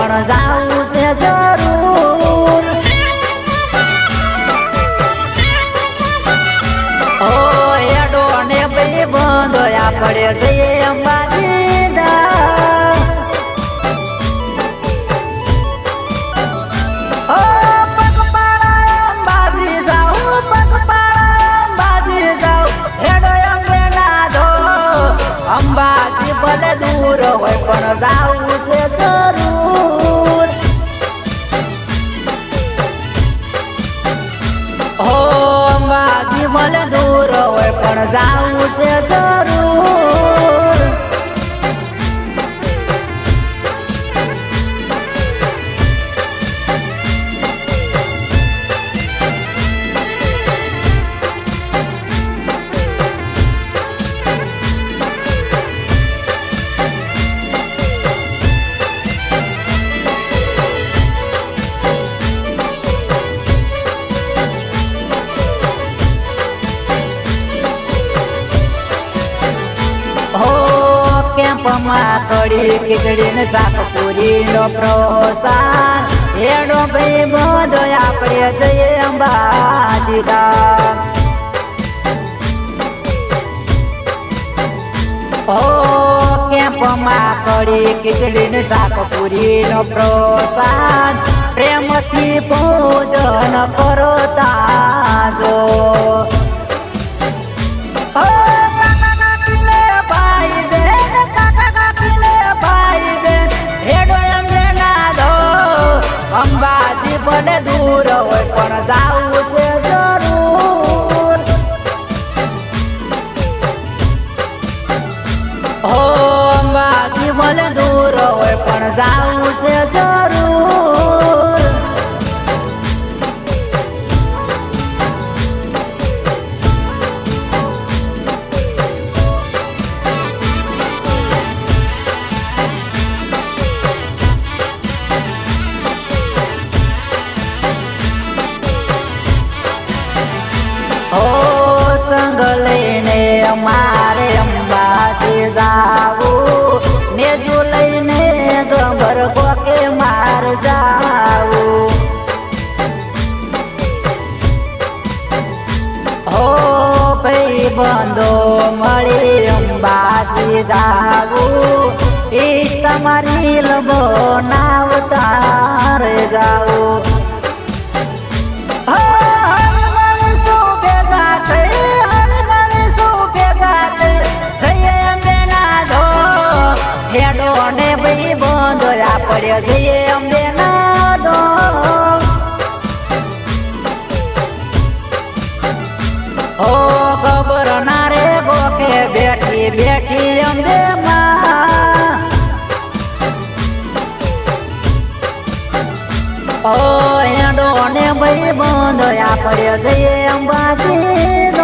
પણ જાવું છે જરૂર. ઓ એડો ને ભાઈ બંધો આપણે જઈએ અંબાજી ધામ. ઓ પગપાળા અંબાજી જાઉં, પગપાળા અંબાજી જાઉં, હેડો અંબે ના ધો. અંબાજી ભલે દૂર હોય પણ જાવું છે જરૂર. હો અંબાજી ભલે દૂર હોય પણ જાવું છે જરૂર. કેમ્પમાં કડી ખીચડી ને શાક પૂરી નો પ્રસાદ. હેડો ભાઈ બધો આપણે જઈએ અંબાજી ધામ. ઓ કેમ્પમાં કડી ખીચડી ને શાક પૂરી નો પ્રસાદ. પ્રેમથી પૂજન કરો તાજો. અંબાજી ભલે દૂર હોય પણ જાવું છે જરૂર. હો અંબાજી ભલે દૂર હોય પણ જાવું છે જરૂર. સંગ લઈને અમારે અંબાજી જાવું, નેજુ લઈને ગબર કોકે માર જાવું. હો ભાઈ બંધો મળી અંબાજી જાવું, ઈષ્ટ મારી બનાવતા રે જાવું. આપણે જઈએ અંબે ના ધો. ઓ ખબર ના રે ગોખે બેઠી બેઠી અંબે માં. ઓ હેડો ને ભાઈ બંધ આપણે જઈએ અંબાજી.